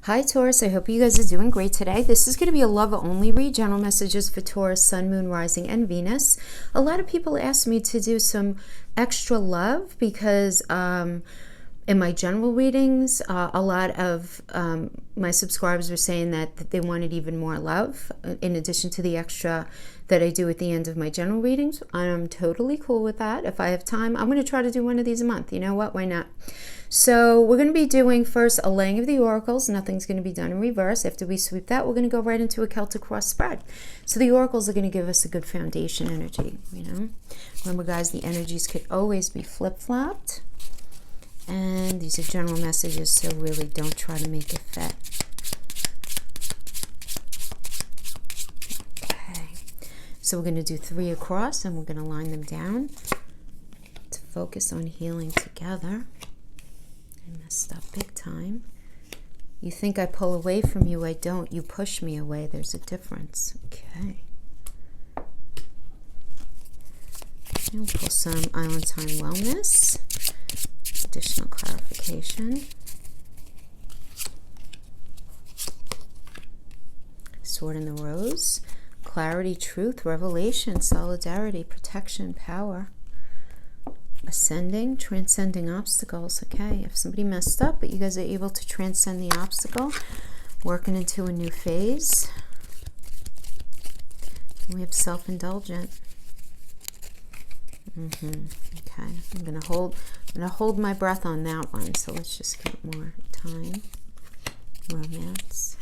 Hi Taurus, I hope you guys are doing great today. This is going to be a love only read, general messages for Taurus, Sun, Moon, Rising, and Venus. A lot of people asked me to do some extra love because in my general readings, a lot of my subscribers were saying that they wanted even more love in addition to the extra that I do at the end of my general readings. I'm totally cool with that. If I have time, I'm going to try to do one of these a month. You know what? Why not? So we're going to be doing first a laying of the oracles. Nothing's going to be done in reverse. After we sweep that, we're going to go right into a Celtic cross spread. So the oracles are going to give us a good foundation energy, you know. Remember, guys, the energies could always be flip-flopped. And these are general messages, so really don't try to make it fit. Okay. So we're going to do 3 across, and we're going to line them down to focus on healing together. I messed up big time. You think I pull away from you, I don't. You push me away. There's a difference. Okay. We'll pull some Island Time Wellness. Additional clarification. Sword in the Rose. Clarity, truth, revelation, solidarity, protection, power. Ascending, transcending obstacles. Okay, if somebody messed up, but you guys are able to transcend the obstacle, working into a new phase. And we have self-indulgent. Okay, I'm gonna hold my breath on that one. So let's just get more time. Romance.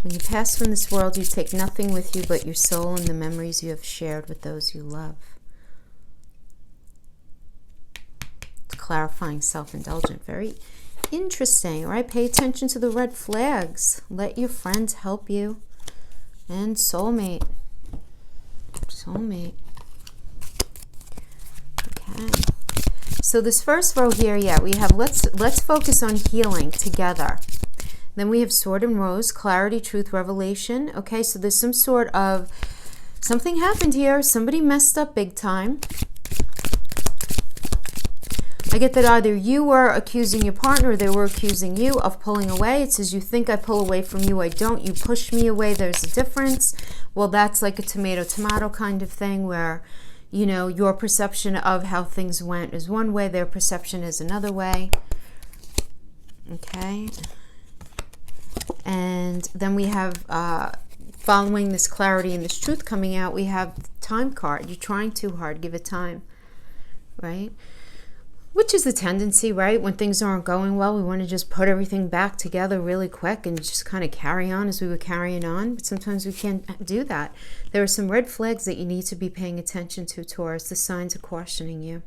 When you pass from this world, you take nothing with you but your soul and the memories you have shared with those you love. It's clarifying self-indulgent. Very interesting, right? Pay attention to the red flags. Let your friends help you. And soulmate. Soulmate. Okay. So this first row here, yeah, we have let's focus on healing together. Then we have Sword and Rose, clarity, truth, revelation. Okay, so there's some sort of, something happened here. Somebody messed up big time. I get that either you were accusing your partner or they were accusing you of pulling away. It says, you think I pull away from you, I don't. You push me away, there's a difference. Well, that's like a tomato-tomato kind of thing where, you know, your perception of how things went is one way, their perception is another way. Okay. And then we have, following this clarity and this truth coming out, we have the time card. You're trying too hard, give it time, right? Which is the tendency, right? When things aren't going well, we want to just put everything back together really quick and just kind of carry on as we were carrying on. But sometimes we can't do that. There are some red flags that you need to be paying attention to, Taurus. The signs are cautioning you.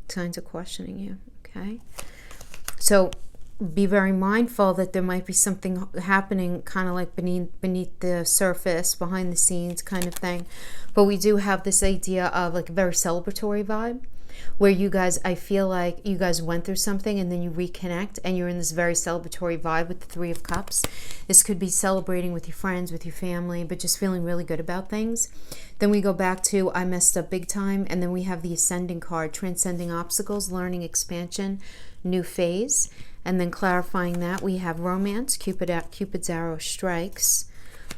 Signs are cautioning you, okay? So be very mindful that there might be something happening kind of like beneath the surface, behind the scenes kind of thing. But we do have this idea of like a very celebratory vibe where you guys, I feel like you guys went through something and then you reconnect and you're in this very celebratory vibe with the 3 of Cups. This could be celebrating with your friends, with your family, but just feeling really good about things. Then we go back to I messed up big time, and then we have the Ascending card, transcending obstacles, learning, expansion, new phase. And then clarifying that, we have romance, Cupid's arrow strikes.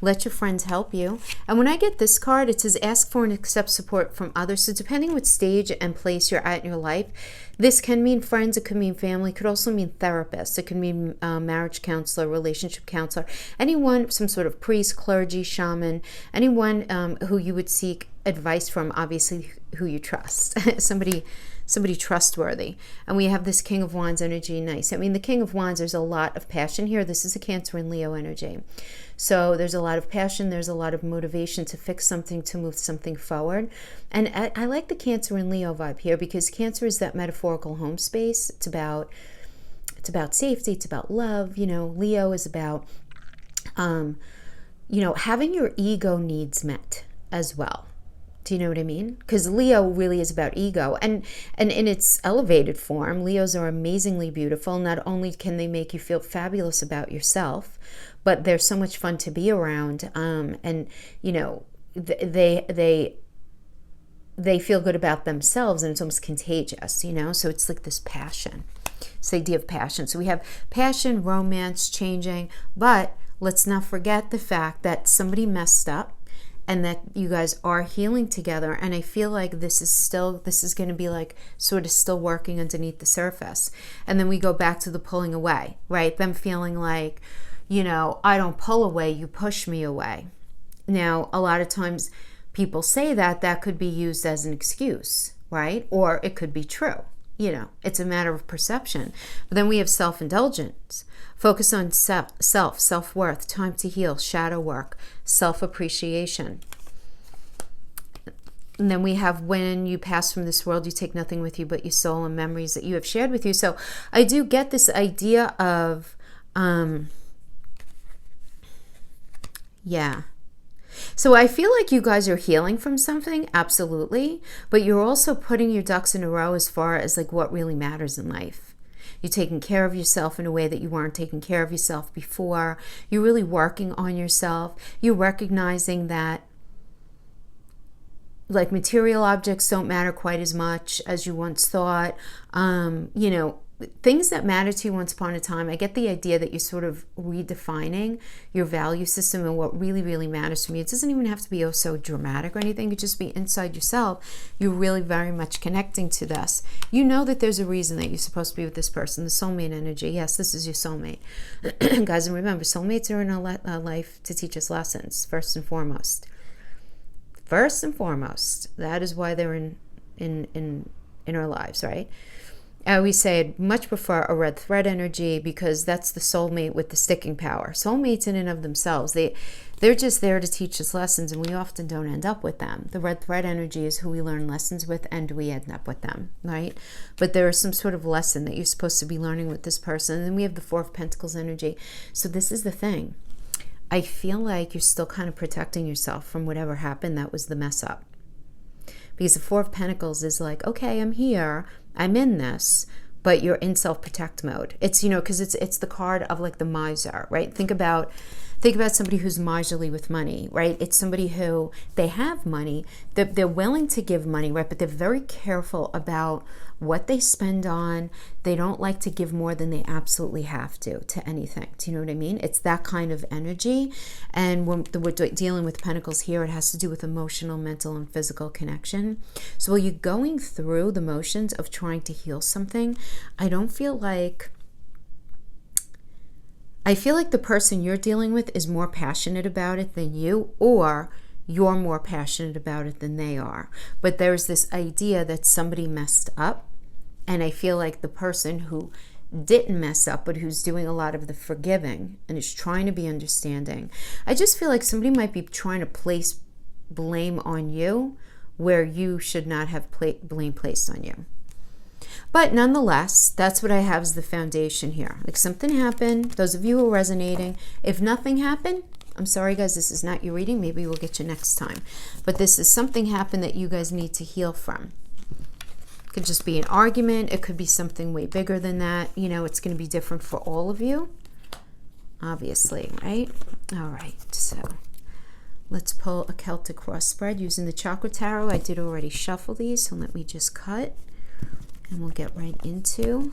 Let your friends help you. And when I get this card, it says ask for and accept support from others. So depending what stage and place you're at in your life, this can mean friends, it could mean family, it could also mean therapists, it could mean marriage counselor, relationship counselor, anyone, some sort of priest, clergy, shaman, anyone who you would seek advice from, obviously who you trust, somebody trustworthy. And we have this King of Wands energy. Nice. I mean, the King of Wands, there's a lot of passion here. This is a Cancer and Leo energy. So there's a lot of passion. There's a lot of motivation to fix something, to move something forward. And I like the Cancer and Leo vibe here because Cancer is that metaphorical home space. It's about safety. It's about love. You know, Leo is about, you know, having your ego needs met as well. Do you know what I mean? Because Leo really is about ego. And in its elevated form, Leos are amazingly beautiful. Not only can they make you feel fabulous about yourself, but they're so much fun to be around. And, you know, they feel good about themselves, and it's almost contagious, you know? So it's like this passion. It's the idea of passion. So we have passion, romance, changing, but let's not forget the fact that somebody messed up, and that you guys are healing together. And I feel like this is going to be like sort of still working underneath the surface. And then we go back to the pulling away, right? Them feeling like, you know, I don't pull away, you push me away. Now, a lot of times people say that could be used as an excuse, right? Or it could be true. You know, it's a matter of perception. But then we have self-indulgence. Focus on self-worth, time to heal, shadow work, self-appreciation. And then we have when you pass from this world, you take nothing with you but your soul and memories that you have shared with you. So I do get this idea of, yeah. So I feel like you guys are healing from something, absolutely, but you're also putting your ducks in a row as far as like what really matters in life. You're taking care of yourself in a way that you weren't taking care of yourself before. You're really working on yourself. You're recognizing that like material objects don't matter quite as much as you once thought. You know, things that mattered to you once upon a time. I get the idea that you're sort of redefining your value system and what really, really matters to me. It doesn't even have to be oh so dramatic or anything. It could just be inside yourself. You're really very much connecting to this. You know that there's a reason that you're supposed to be with this person, the soulmate energy. Yes, this is your soulmate. Guys, and remember, soulmates are in our life to teach us lessons, first and foremost. First and foremost. That is why they're in our lives, right? I always say I'd much prefer a red thread energy because that's the soulmate with the sticking power. Soulmates in and of themselves, they're just there to teach us lessons, and we often don't end up with them. The red thread energy is who we learn lessons with, and we end up with them, right? But there is some sort of lesson that you're supposed to be learning with this person. And then we have the Four of Pentacles energy. So this is the thing. I feel like you're still kind of protecting yourself from whatever happened that was the mess up. Because the Four of Pentacles is like, okay, I'm here, I'm in this, but you're in self-protect mode. It's, you know, because it's the card of like the miser, right? Think about somebody who's miserly with money, right? It's somebody who, they have money, they're willing to give money, right? But they're very careful about what they spend on. They don't like to give more than they absolutely have to anything. Do you know what I mean? It's that kind of energy. And when we're dealing with Pentacles here, it has to do with emotional, mental, and physical connection. So while you're going through the motions of trying to heal something, I feel like the person you're dealing with is more passionate about it than you, or you're more passionate about it than they are. But there's this idea that somebody messed up, and I feel like the person who didn't mess up, but who's doing a lot of the forgiving and is trying to be understanding, I just feel like somebody might be trying to place blame on you where you should not have blame placed on you. But nonetheless, that's what I have as the foundation here. Like something happened. Those of you who are resonating, if nothing happened, I'm sorry guys, this is not your reading. Maybe we'll get you next time. But this is something happened that you guys need to heal from. It could just be an argument. It could be something way bigger than that. You know, it's going to be different for all of you. Obviously, right? All right, so let's pull a Celtic cross spread using the Chakra Tarot. I did already shuffle these, so let me just cut. And we'll get right into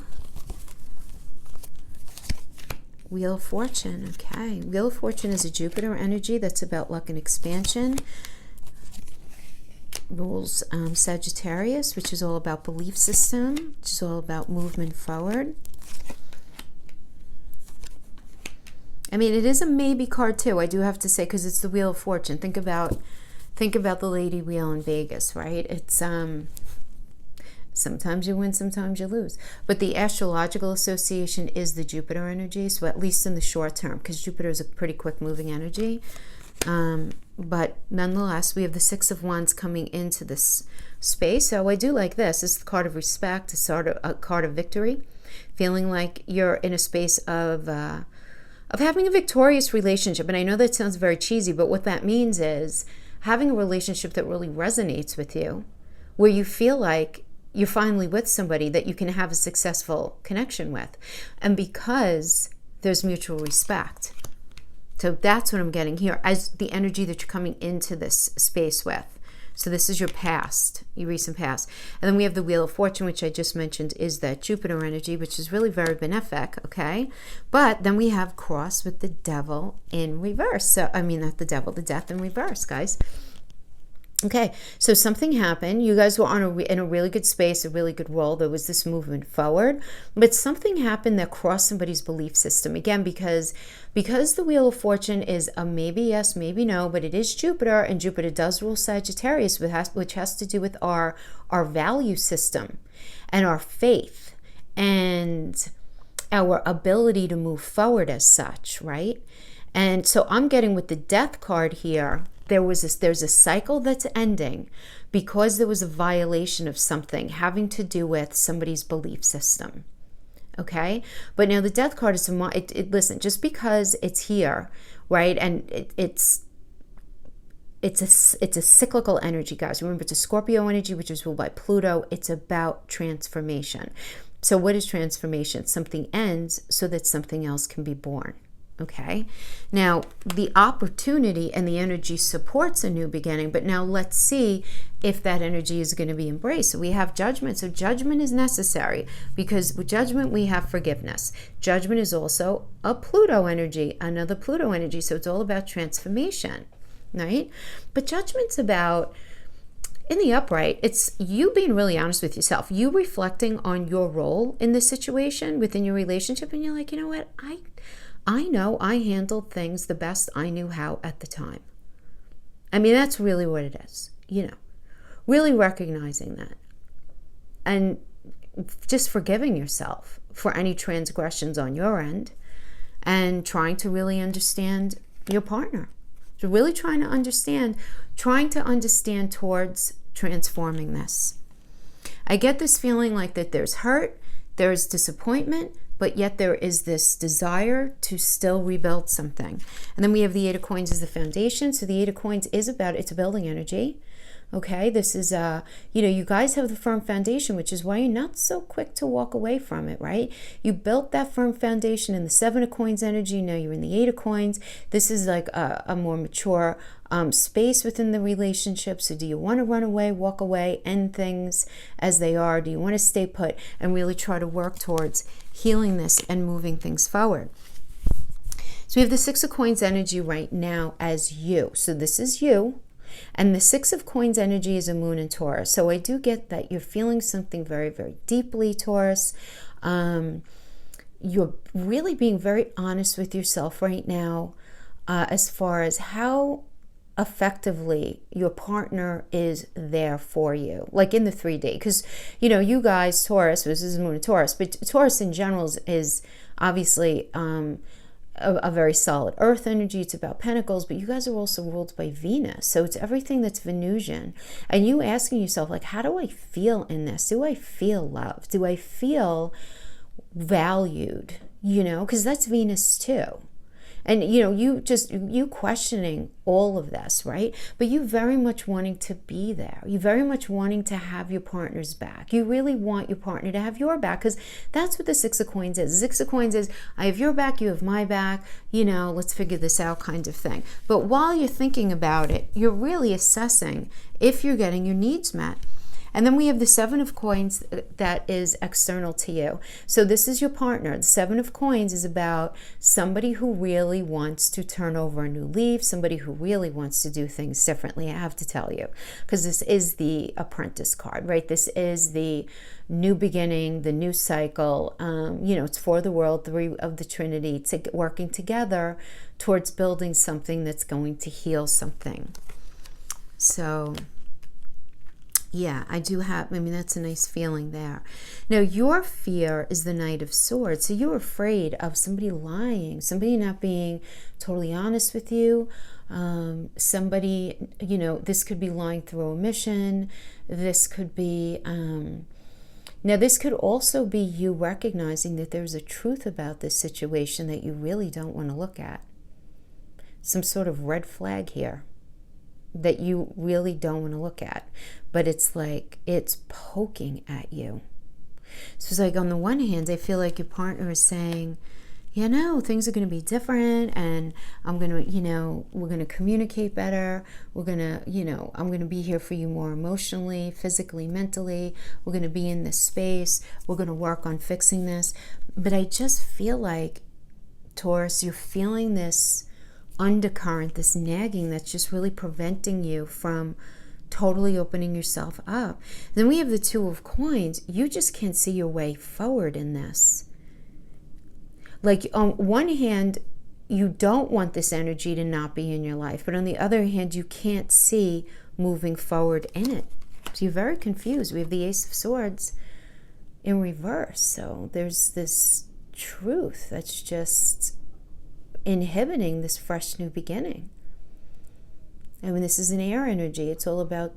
Wheel of Fortune. Okay, Wheel of Fortune is a Jupiter energy that's about luck and expansion. Rules Sagittarius, which is all about belief system, which is all about movement forward. I mean, it is a maybe card too, I do have to say, because it's the Wheel of Fortune. Think about the Lady Wheel in Vegas, right? It's sometimes you win, sometimes you lose. But the astrological association is the Jupiter energy, so at least in the short term, because Jupiter is a pretty quick moving energy. But nonetheless, we have the Six of Wands coming into this space. So I do like this. It's the card of respect, it's sort of a card of victory. Feeling like you're in a space of having a victorious relationship. And I know that sounds very cheesy, but what that means is having a relationship that really resonates with you, where you feel like you're finally with somebody that you can have a successful connection with. And because there's mutual respect. So that's what I'm getting here as the energy that you're coming into this space with. So this is your past, your recent past. And then we have the Wheel of Fortune, which I just mentioned is that Jupiter energy, which is really very benefic, okay? But then we have cross with the devil in reverse. So, I mean, not the devil, the death in reverse, guys. Okay, so something happened. You guys were in a really good space, a really good role. There was this movement forward, but something happened that crossed somebody's belief system. Again, because the Wheel of Fortune is a maybe yes, maybe no, but it is Jupiter, and Jupiter does rule Sagittarius, which has to do with our value system and our faith and our ability to move forward as such, right? And so I'm getting with the Death card here, there's a cycle that's ending because there was a violation of something having to do with somebody's belief system. Okay? But now the Death card is, listen, just because it's here, right? And it's a cyclical energy, guys. Remember, it's a Scorpio energy, which is ruled by Pluto. It's about transformation. So what is transformation? Something ends so that something else can be born. Okay, now the opportunity and the energy supports a new beginning, but now let's see if that energy is going to be embraced. So we have judgment. So judgment is necessary because with judgment we have forgiveness. Judgment is also a Pluto energy, another Pluto energy. So it's all about transformation, right? But judgment's about, in the upright, it's you being really honest with yourself, you reflecting on your role in this situation within your relationship, and you're like, you know what, I know I handled things the best I knew how at the time. I mean, that's really what it is, really recognizing that and just forgiving yourself for any transgressions on your end and trying to really understand your partner. So really trying to understand towards transforming this. I get this feeling like that there's hurt, there's disappointment, but yet there is this desire to still rebuild something. And then we have the Eight of Coins as the foundation. So the Eight of Coins is it's a building energy. Okay, this is, you guys have the firm foundation, which is why you're not so quick to walk away from it, right? You built that firm foundation in the Seven of Coins energy. Now you're in the Eight of Coins. This is like a more mature space within the relationship. So do you want to run away, walk away, end things as they are? Do you want to stay put and really try to work towards healing this and moving things forward? So we have the Six of Coins energy right now as you. So this is you. And the Six of Coins energy is a moon in Taurus. So I do get that you're feeling something very, very deeply, Taurus. You're really being very honest with yourself right now as far as how effectively your partner is there for you, like in the 3D. Because, you guys, Taurus, this is moon in Taurus, but Taurus in general is obviously a very solid earth energy. It's about pentacles, but you guys are also ruled by Venus. So it's everything that's Venusian. And you asking yourself, like, how do I feel in this? Do I feel loved? Do I feel valued? Because that's Venus too. And, you questioning all of this, right? But you very much wanting to be there. You very much wanting to have your partner's back. You really want your partner to have your back, because that's what the Six of Coins is. The Six of Coins is, I have your back, you have my back, let's figure this out kind of thing. But while you're thinking about it, you're really assessing if you're getting your needs met. And then we have the Seven of Coins that is external to you. So this is your partner. The Seven of Coins is about somebody who really wants to turn over a new leaf, somebody who really wants to do things differently, I have to tell you, because this is the Apprentice card, right? This is the new beginning, the new cycle. It's for the world, three of the Trinity, working together towards building something that's going to heal something. So yeah, I do have, that's a nice feeling there. Now, your fear is the Knight of Swords. So you're afraid of somebody lying, somebody not being totally honest with you. Somebody, this could be lying through omission. This could be, now this could also be you recognizing that there's a truth about this situation that you really don't want to look at. Some sort of red flag here. that you really don't want to look at, but it's like it's poking at you. So it's like, on the one hand, I feel like your partner is saying, things are going to be different, and I'm going to, we're going to communicate better. We're going to, I'm going to be here for you more emotionally, physically, mentally. We're going to be in this space. We're going to work on fixing this. But I just feel like, Taurus, you're feeling this undercurrent, this nagging that's just really preventing you from totally opening yourself up. Then we have the Two of Coins. You just can't see your way forward in this. Like, on one hand, you don't want this energy to not be in your life, but on the other hand, you can't see moving forward in it. So you're very confused. We have the Ace of Swords in reverse. So there's this truth that's just inhibiting this fresh new beginning. I mean, this is an air energy. It's all about,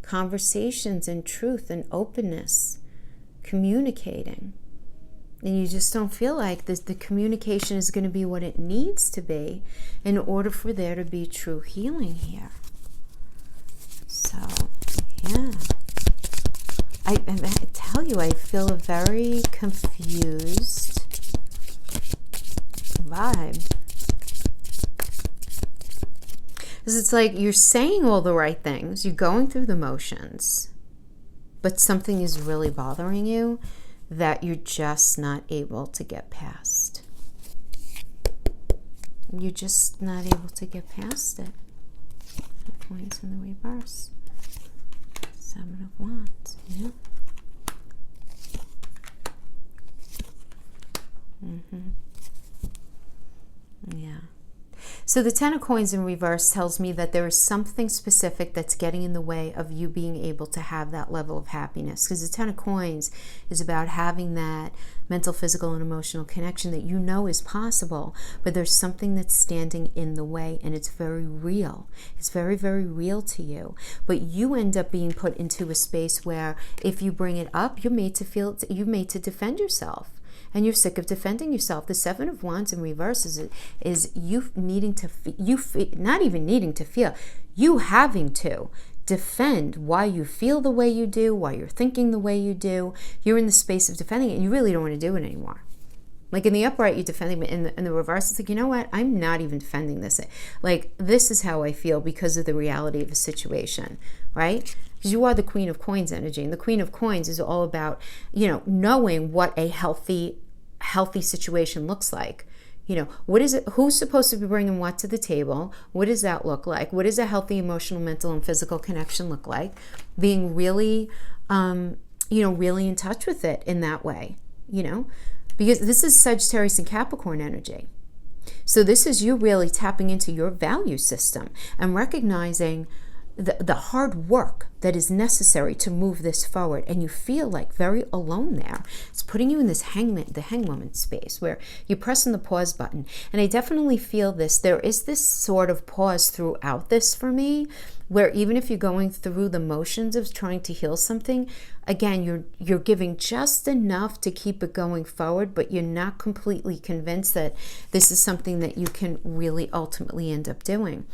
conversations and truth and openness, communicating. And you just don't feel like the communication is going to be what it needs to be in order for there to be true healing here. So, yeah. I tell you, I feel a very confused vibe. Because it's like you're saying all the right things, you're going through the motions, but something is really bothering you that you're just not able to get past. You're just not able to get past it. Points in the reverse. Seven of Wands. Yeah. Yeah. So the Ten of Coins in reverse tells me that there is something specific that's getting in the way of you being able to have that level of happiness. Because the Ten of Coins is about having that mental, physical, and emotional connection that you know is possible, but there's something that's standing in the way, and it's very real. It's very, very real to you. But you end up being put into a space where if you bring it up, you're made to defend yourself. And you're sick of defending yourself. The Seven of Wands in reverse is you needing to, not even needing to feel, you having to defend why you feel the way you do, why you're thinking the way you do. You're in the space of defending it, and you really don't want to do it anymore. Like in the upright, you're defending, but in the reverse, it's like, you know what? I'm not even defending this. Like, this is how I feel because of the reality of a situation, right? Because you are the Queen of Coins energy, and the Queen of Coins is all about, knowing what a healthy situation looks like. What is it? Who's supposed to be bringing what to the table? What does that look like? What does a healthy emotional, mental, and physical connection look like? Being really, really in touch with it in that way, because this is Sagittarius and Capricorn energy. So this is you really tapping into your value system and recognizing the hard work that is necessary to move this forward, and you feel like very alone there. It's putting you in this the hangwoman space where you're pressing the pause button. And I definitely feel this. There is this sort of pause throughout this for me, where even if you're going through the motions of trying to heal something, again, you're giving just enough to keep it going forward, but you're not completely convinced that this is something that you can really ultimately end up doing.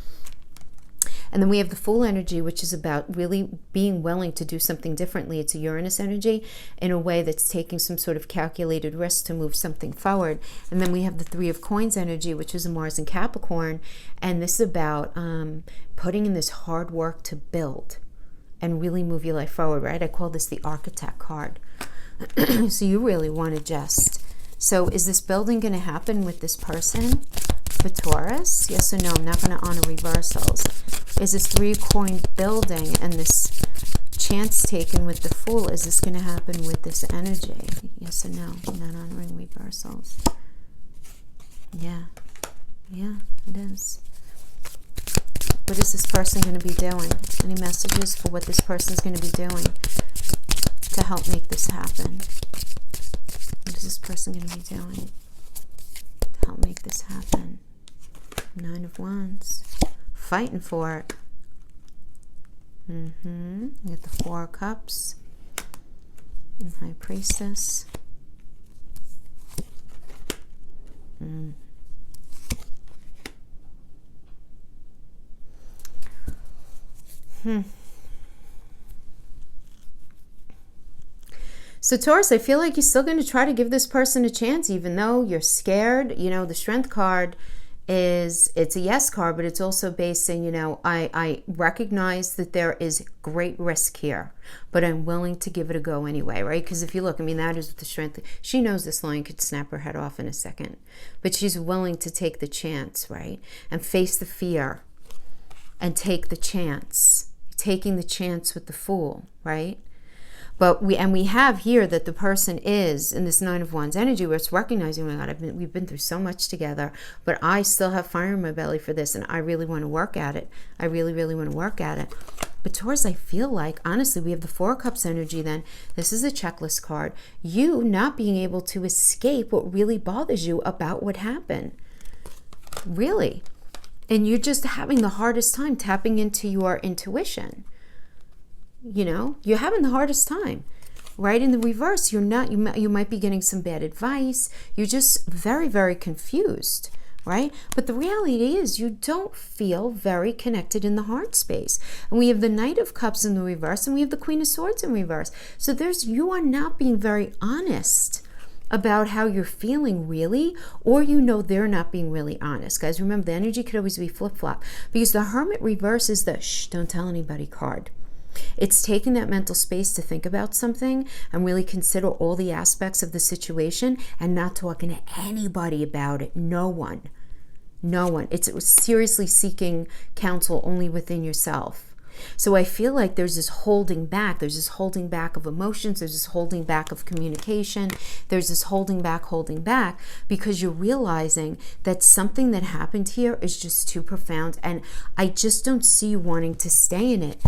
And then we have the Fool energy, which is about really being willing to do something differently. It's a Uranus energy in a way that's taking some sort of calculated risk to move something forward. And then we have the Three of Coins energy, which is a Mars and Capricorn. And this is about putting in this hard work to build and really move your life forward, right? I call this the Architect card. So you really want to just... So is this building going to happen with this person? For Taurus? Yes or no? I'm not going to honor reversals. Is this Three-Coin building and this chance taken with the Fool, is this going to happen with this energy? Yes or no? I'm not honoring reversals. Yeah. Yeah, it is. What is this person going to be doing? Any messages for what this person is going to be doing to help make this happen? What is this person going to be doing to help make this happen? Nine of Wands. Fighting for it. You get the Four of Cups and High Priestess. So Taurus, I feel like you're still going to try to give this person a chance, even though you're scared. You know, the Strength card it's a yes card, but it's also basing, you know, I recognize that there is great risk here, but I'm willing to give it a go anyway, right? Because if you look, I mean, that is the Strength. She knows this lion could snap her head off in a second, but she's willing to take the chance, right? And face the fear and take the chance, taking the chance with the Fool, right? But we have here that the person is in this Nine of Wands energy where it's recognizing, oh my God, we've been through so much together, but I still have fire in my belly for this, and I really want to work at it. I really, really want to work at it. But Taurus, I feel like, honestly, we have the Four of Cups energy then. This is a checklist card. You not being able to escape what really bothers you about what happened. Really. And you're just having the hardest time tapping into your intuition. You know, you're having the hardest time, right? In the reverse, you're not, you might be getting some bad advice. You're just very, very confused, right? But the reality is you don't feel very connected in the heart space. And we have the Knight of Cups in the reverse, and we have the Queen of Swords in reverse. So you are not being very honest about how you're feeling really, or you know they're not being really honest. Guys, remember, the energy could always be flip-flop, because the Hermit reverse is the shh, don't tell anybody card. It's taking that mental space to think about something and really consider all the aspects of the situation and not talking to anybody about it. No one. It was seriously seeking counsel only within yourself. So I feel like there's this holding back. There's this holding back of emotions. There's this holding back of communication. There's this holding back because you're realizing that something that happened here is just too profound, and I just don't see you wanting to stay in it.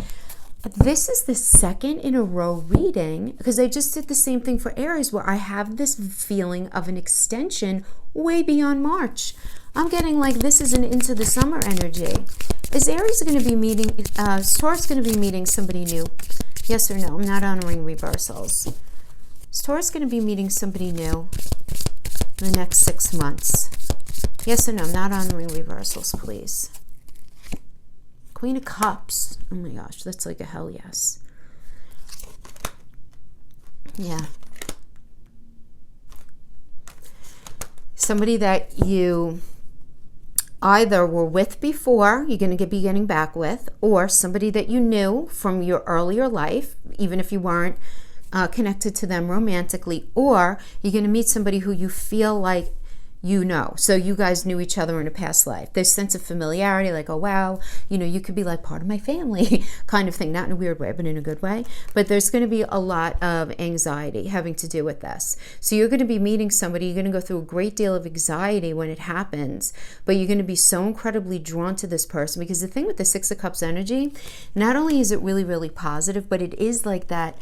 This is the second in a row reading, because I just did the same thing for Aries, where I have this feeling of an extension way beyond March. I'm getting like this is an into the summer energy. Is Aries going to be meeting, Taurus going to be meeting somebody new? Yes or no? I'm not honoring reversals. Is Taurus going to be meeting somebody new in the next 6 months? Yes or no? I'm not honoring reversals, please. Queen of Cups. Oh my gosh, that's like a hell yes. Yeah. Somebody that you either were with before, you're going to be getting back with, or somebody that you knew from your earlier life, even if you weren't connected to them romantically, or you're going to meet somebody who you feel like you know. So you guys knew each other in a past life. There's sense of familiarity, like, oh wow, you know, you could be like part of my family kind of thing, not in a weird way, but in a good way. But there's going to be a lot of anxiety having to do with this. So you're going to be meeting somebody, you're going to go through a great deal of anxiety when it happens, but you're going to be so incredibly drawn to this person, because the thing with the Six of Cups energy, not only is it really, really positive, but it is like that,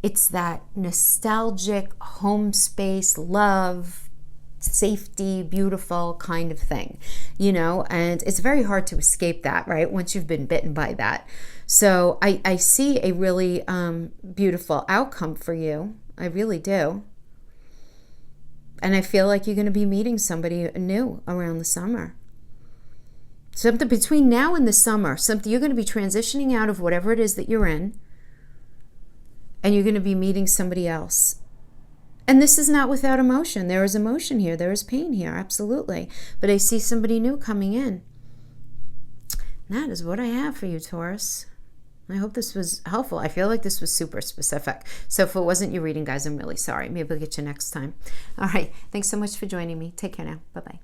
it's that nostalgic home space, love, safety, beautiful kind of thing, you know, and it's very hard to escape that, right, once you've been bitten by that. So I see a really beautiful outcome for you. I really do. And I feel like you're going to be meeting somebody new around the summer. Something between now and the summer, something you're going to be transitioning out of whatever it is that you're in, and you're going to be meeting somebody else. And this is not without emotion. There is emotion here. There is pain here, absolutely. But I see somebody new coming in. That is what I have for you, Taurus. I hope this was helpful. I feel like this was super specific. So if it wasn't your reading, guys, I'm really sorry. Maybe I'll get you next time. All right. Thanks so much for joining me. Take care now. Bye-bye.